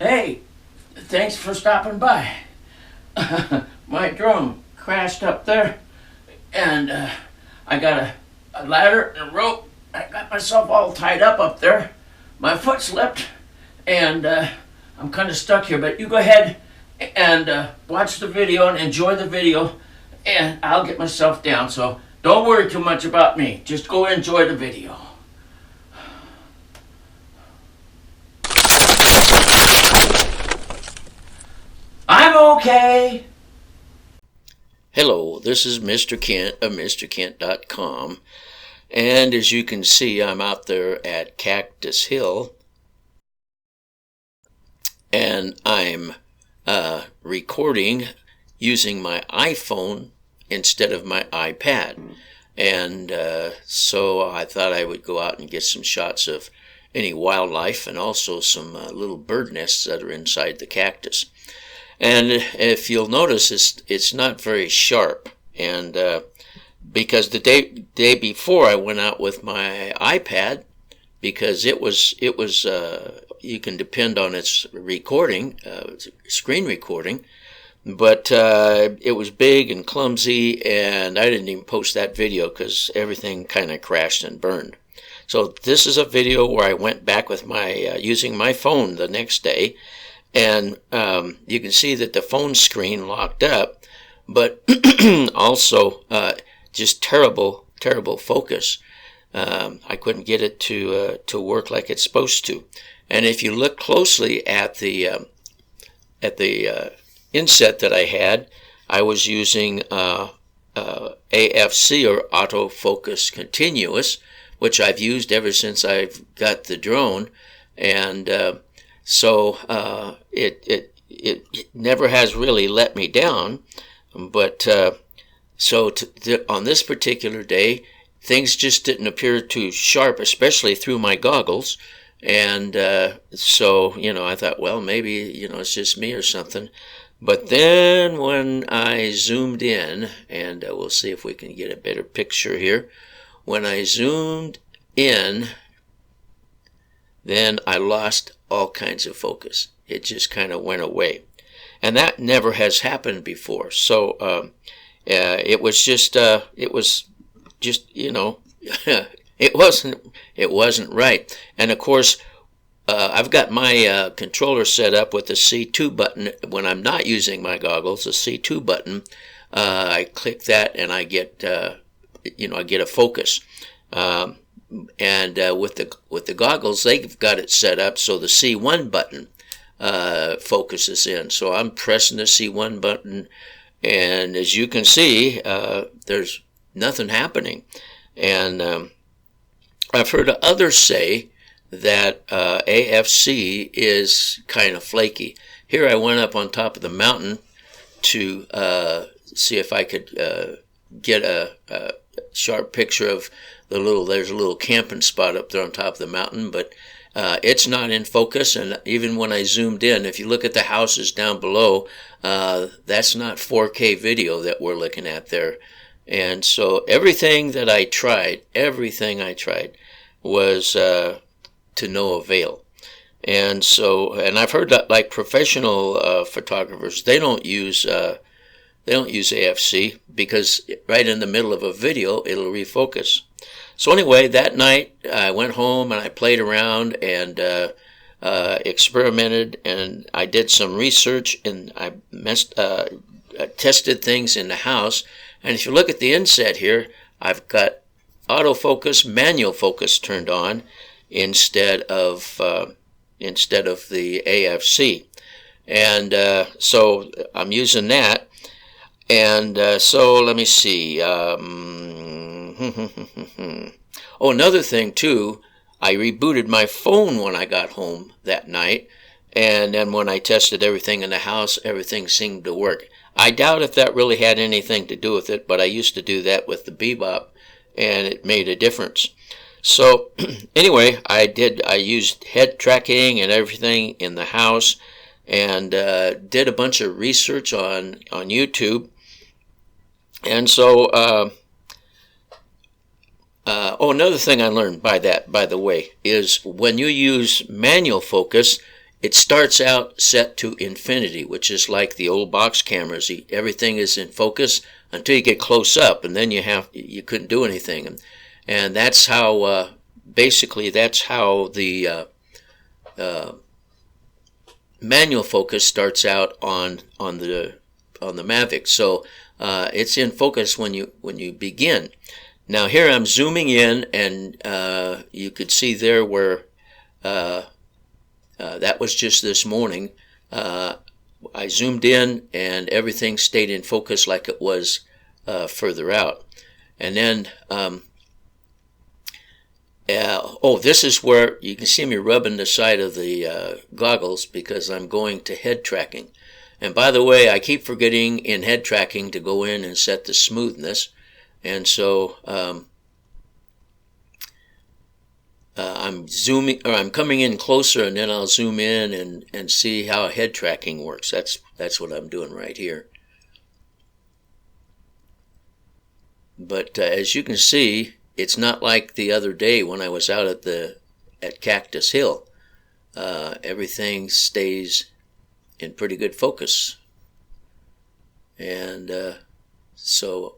Hey, thanks for stopping by. My drone crashed up there, and I got a ladder and a rope. I got myself all tied up there. My foot slipped, and I'm kind of stuck here. But you go ahead and watch the video and enjoy the video, and I'll get myself down. So don't worry too much about me. Just go enjoy the video. I'm okay. Hello, this is Mr. Kent of MrKent.com, and as you can see, I'm out there at Cactus Hill, and I'm recording using my iPhone instead of my iPad, and so I thought I would go out and get some shots of any wildlife and also some little bird nests that are inside the cactus. And if you'll notice, it's not very sharp, and because the day before I went out with my iPad, because it was you can depend on its recording, screen recording, but it was big and clumsy, and I didn't even post that video because everything kind of crashed and burned. So this is a video where I went back with my using my phone the next day. And you can see that the phone screen locked up, but also just terrible focus. I couldn't get it to work like it's supposed to. And if you look closely at the inset that I had, I was using AFC, or autofocus continuous, which I've used ever since I've got the drone, and so it never has really let me down, but so on this particular day, things just didn't appear too sharp, especially through my goggles, and so I thought, well, maybe it's just me or something. But then when I zoomed in, and we'll see if we can get a better picture here. When I zoomed in, then I lost all kinds of focus. It just kind of went away, and that never has happened before. So it was just it wasn't right. And of course, I've got my controller set up with the C2 button. When I'm not using my goggles, the C2 button, I click that and I get I get a focus. And with the goggles, they've got it set up so the C1 button focuses in. So I'm pressing the C1 button, and as you can see, there's nothing happening. And I've heard others say that AFC is kind of flaky. Here I went up on top of the mountain to see if I could get a sharp picture of there's a little camping spot up there on top of the mountain, but it's not in focus. And even when I zoomed in, if you look at the houses down below, that's not 4K video that we're looking at there. And so everything I tried was to no avail. And so, and I've heard that like professional photographers, they don't use AFC because right in the middle of a video, it'll refocus. So anyway, that night I went home and I played around and experimented, and I did some research, and I tested things in the house. And if you look at the inset here, I've got autofocus, manual focus turned on instead of the AFC, and so I'm using that. And so let me see. Oh, another thing too, I rebooted my phone when I got home that night, and then when I tested everything in the house, everything seemed to work. I doubt if that really had anything to do with it, but I used to do that with the Bebop, and it made a difference. So anyway, I used head tracking and everything in the house, and did a bunch of research on YouTube. And so another thing I learned by the way, is when you use manual focus, it starts out set to infinity, which is like the old box cameras. Everything is in focus until you get close up, and then you couldn't do anything. And that's how basically that's how the manual focus starts out on the Mavic. So it's in focus when you begin. Now here I'm zooming in, and you could see there where that was just this morning. I zoomed in, and everything stayed in focus like it was further out. And then this is where you can see me rubbing the side of the goggles because I'm going to head tracking. And by the way, I keep forgetting in head tracking to go in and set the smoothness. And so I'm coming in closer, and then I'll zoom in and see how head tracking works. That's what I'm doing right here. But as you can see, it's not like the other day when I was out at Cactus Hill. Everything stays in pretty good focus. And so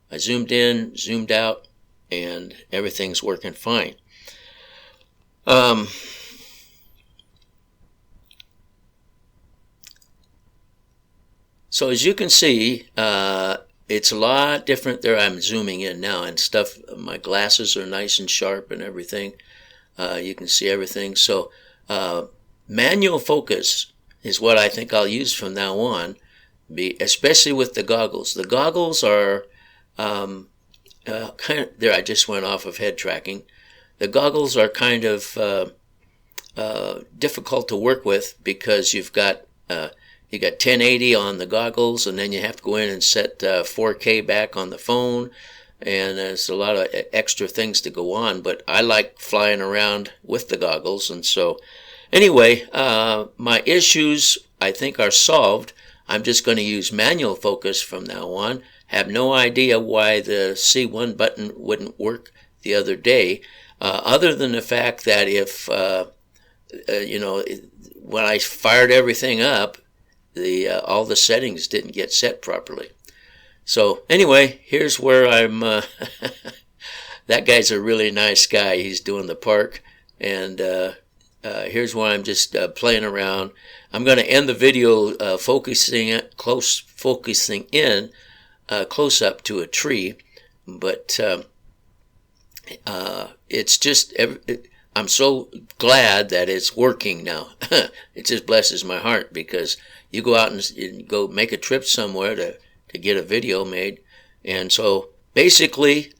I zoomed in, zoomed out, and everything's working fine. So as you can see, it's a lot different there. I'm zooming in now and stuff. My glasses are nice and sharp and everything. You can see everything. So manual focus is what I think I'll use from now on, especially with the goggles. The goggles are kind of, there I just went off of head tracking. The goggles are kind of difficult to work with because you got 1080 on the goggles, and then you have to go in and set 4K back on the phone, and there's a lot of extra things to go on. But I like flying around with the goggles, and so anyway, my issues I think are solved. I'm just going to use manual focus from now on. Have no idea why the C1 button wouldn't work the other day. Other than the fact that if, when I fired everything up, all the settings didn't get set properly. So anyway, here's where I'm, that guy's a really nice guy. He's doing the park, and here's where I'm just playing around. I'm going to end the video focusing in close up to a tree, but it's just, I'm so glad that it's working now. It just blesses my heart because you go out and go make a trip somewhere to get a video made. And so basically,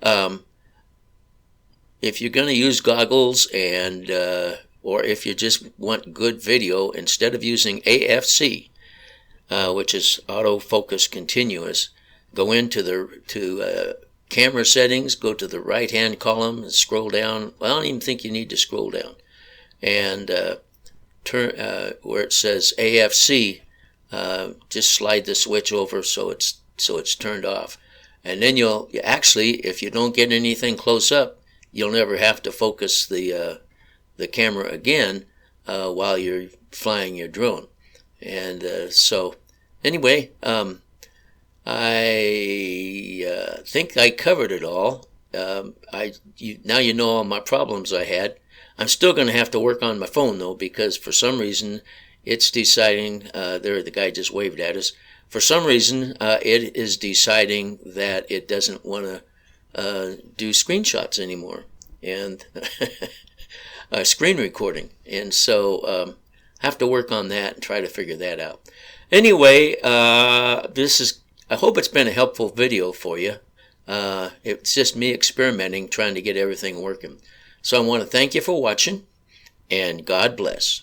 if you're going to use goggles and or if you just want good video, instead of using AFC, which is autofocus continuous, go into camera settings, go to the right hand column and scroll down. Well, I don't even think you need to scroll down, and turn where it says AFC, just slide the switch over so it's turned off, and then you'll actually, if you don't get anything close up, you'll never have to focus the camera again while you're flying your drone. And so anyway, I think I covered it all. Now you know all my problems I had. I'm still going to have to work on my phone though, because for some reason it's deciding, there the guy just waved at us, for some reason it is deciding that it doesn't want to do screenshots anymore and screen recording, and so have to work on that and try to figure that out. Anyway, I hope it's been a helpful video for you. It's just me experimenting, trying to get everything working. So I want to thank you for watching, and God bless.